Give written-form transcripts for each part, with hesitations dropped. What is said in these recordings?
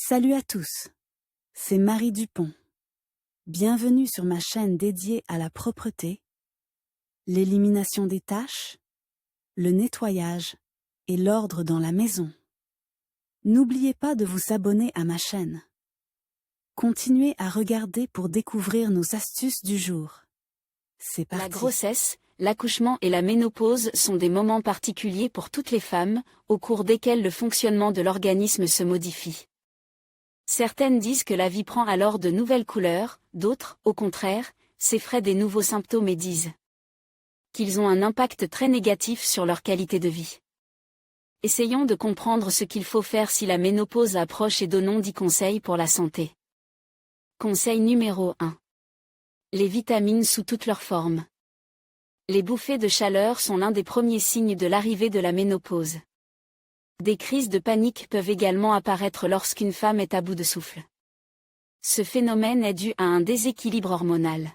Salut à tous, c'est Marie Dupont. Bienvenue sur ma chaîne dédiée à la propreté, l'élimination des taches, le nettoyage et l'ordre dans la maison. N'oubliez pas de vous abonner à ma chaîne. Continuez à regarder pour découvrir nos astuces du jour. C'est parti. La grossesse, l'accouchement et la ménopause sont des moments particuliers pour toutes les femmes, au cours desquels le fonctionnement de l'organisme se modifie. Certaines disent que la vie prend alors de nouvelles couleurs, d'autres, au contraire, s'effraient des nouveaux symptômes et disent qu'ils ont un impact très négatif sur leur qualité de vie. Essayons de comprendre ce qu'il faut faire si la ménopause approche et donnons 10 conseils pour la santé. Conseil numéro 1. Les vitamines sous toutes leurs formes. Les bouffées de chaleur sont l'un des premiers signes de l'arrivée de la ménopause. Des crises de panique peuvent également apparaître lorsqu'une femme est à bout de souffle. Ce phénomène est dû à un déséquilibre hormonal.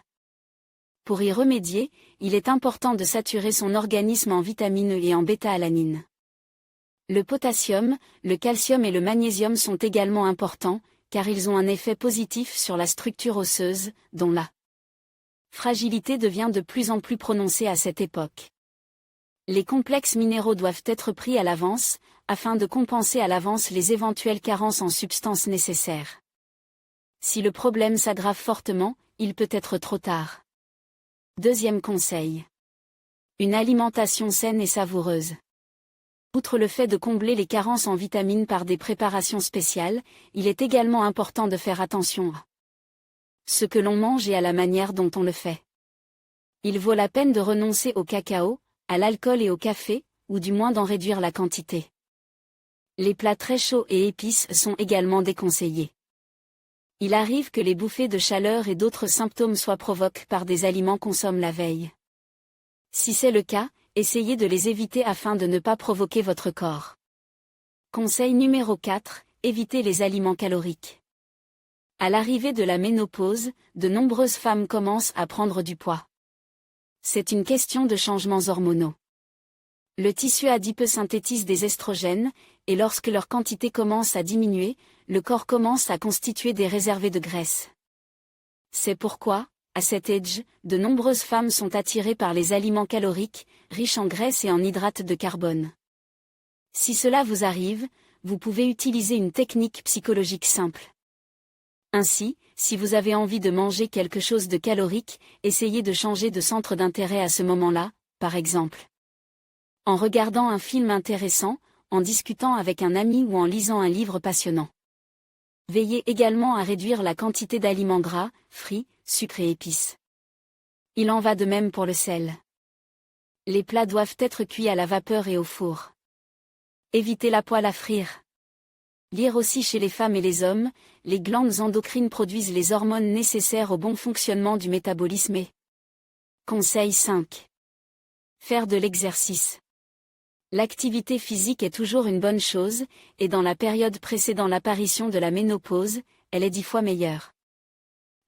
Pour y remédier, il est important de saturer son organisme en vitamines E et en bêta-alanine. Le potassium, le calcium et le magnésium sont également importants, car ils ont un effet positif sur la structure osseuse, dont la fragilité devient de plus en plus prononcée à cette époque. Les complexes minéraux doivent être pris à l'avance, afin de compenser à l'avance les éventuelles carences en substances nécessaires. Si le problème s'aggrave fortement, il peut être trop tard. Deuxième conseil. Une alimentation saine et savoureuse. Outre le fait de combler les carences en vitamines par des préparations spéciales, il est également important de faire attention à ce que l'on mange et à la manière dont on le fait. Il vaut la peine de renoncer au cacao, à l'alcool et au café, ou du moins d'en réduire la quantité. Les plats très chauds et épices sont également déconseillés. Il arrive que les bouffées de chaleur et d'autres symptômes soient provoqués par des aliments consommés la veille. Si c'est le cas, essayez de les éviter afin de ne pas provoquer votre corps. Conseil numéro 4, évitez les aliments caloriques. À l'arrivée de la ménopause, de nombreuses femmes commencent à prendre du poids. C'est une question de changements hormonaux. Le tissu adipeux synthétise des estrogènes, et lorsque leur quantité commence à diminuer, le corps commence à constituer des réserves de graisse. C'est pourquoi, à cet âge, de nombreuses femmes sont attirées par les aliments caloriques, riches en graisse et en hydrates de carbone. Si cela vous arrive, vous pouvez utiliser une technique psychologique simple. Ainsi, si vous avez envie de manger quelque chose de calorique, essayez de changer de centre d'intérêt à ce moment-là, par exemple en regardant un film intéressant, en discutant avec un ami ou en lisant un livre passionnant. Veillez également à réduire la quantité d'aliments gras, frits, sucres et épices. Il en va de même pour le sel. Les plats doivent être cuits à la vapeur et au four. Évitez la poêle à frire. Lire aussi chez les femmes et les hommes, les glandes endocrines produisent les hormones nécessaires au bon fonctionnement du métabolisme et Conseil 5. Faire de l'exercice. L'activité physique est toujours une bonne chose, et dans la période précédant l'apparition de la ménopause, elle est 10 fois meilleure.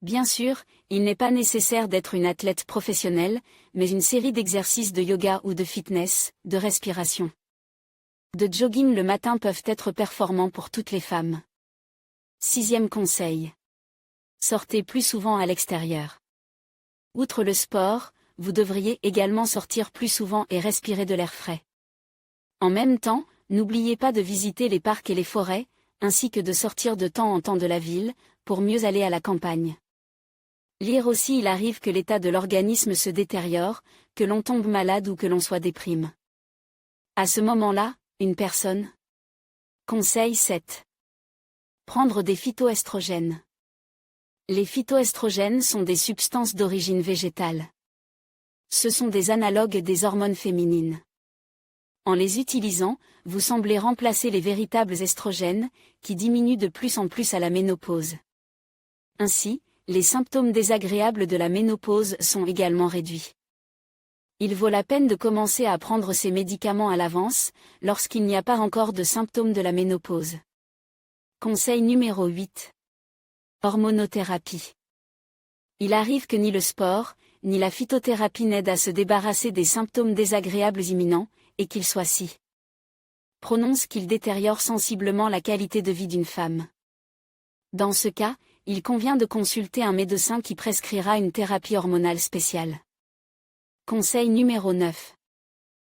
Bien sûr, il n'est pas nécessaire d'être une athlète professionnelle, mais une série d'exercices de yoga ou de fitness, de respiration, de jogging le matin peuvent être performants pour toutes les femmes. Sixième conseil. Sortez plus souvent à l'extérieur. Outre le sport, vous devriez également sortir plus souvent et respirer de l'air frais. En même temps, n'oubliez pas de visiter les parcs et les forêts, ainsi que de sortir de temps en temps de la ville, pour mieux aller à la campagne. Lire aussi. Il arrive que l'état de l'organisme se détériore, que l'on tombe malade ou que l'on soit déprime. À ce moment-là, une personne. Conseil 7. Prendre des phytoestrogènes. Les phytoestrogènes sont des substances d'origine végétale. Ce sont des analogues des hormones féminines. En les utilisant, vous semblez remplacer les véritables estrogènes, qui diminuent de plus en plus à la ménopause. Ainsi, les symptômes désagréables de la ménopause sont également réduits. Il vaut la peine de commencer à prendre ces médicaments à l'avance, lorsqu'il n'y a pas encore de symptômes de la ménopause. Conseil numéro 8. Hormonothérapie. Il arrive que ni le sport, ni la phytothérapie n'aident à se débarrasser des symptômes désagréables imminents, et qu'ils soient si prononcés qu'ils détériorent sensiblement la qualité de vie d'une femme. Dans ce cas, il convient de consulter un médecin qui prescrira une thérapie hormonale spéciale. Conseil numéro 9.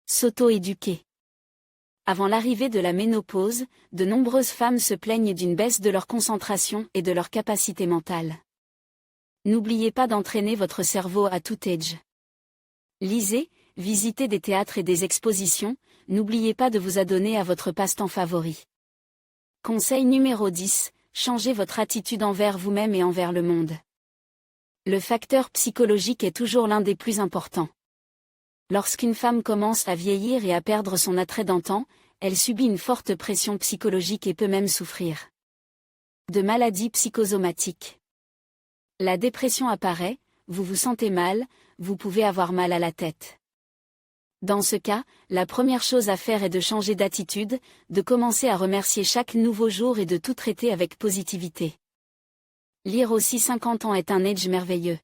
S'auto-éduquer. Avant l'arrivée de la ménopause, de nombreuses femmes se plaignent d'une baisse de leur concentration et de leur capacité mentale. N'oubliez pas d'entraîner votre cerveau à tout âge. Lisez, visitez des théâtres et des expositions, n'oubliez pas de vous adonner à votre passe-temps favori. Conseil numéro 10. Changez votre attitude envers vous-même et envers le monde. Le facteur psychologique est toujours l'un des plus importants. Lorsqu'une femme commence à vieillir et à perdre son attrait d'antan, elle subit une forte pression psychologique et peut même souffrir de maladies psychosomatiques. La dépression apparaît, vous vous sentez mal, vous pouvez avoir mal à la tête. Dans ce cas, la première chose à faire est de changer d'attitude, de commencer à remercier chaque nouveau jour et de tout traiter avec positivité. Lire aussi 50 ans est un âge merveilleux.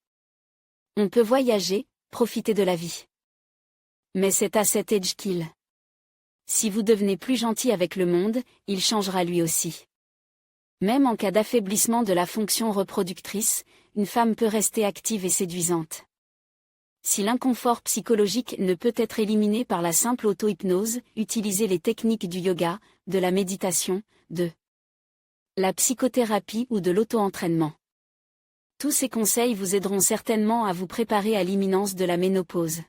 On peut voyager, profiter de la vie. Mais c'est à cet âge qu'il. Si vous devenez plus gentil avec le monde, il changera lui aussi. Même en cas d'affaiblissement de la fonction reproductrice, une femme peut rester active et séduisante. Si l'inconfort psychologique ne peut être éliminé par la simple auto-hypnose, utilisez les techniques du yoga, de la méditation, de la psychothérapie ou de l'auto-entraînement. Tous ces conseils vous aideront certainement à vous préparer à l'imminence de la ménopause.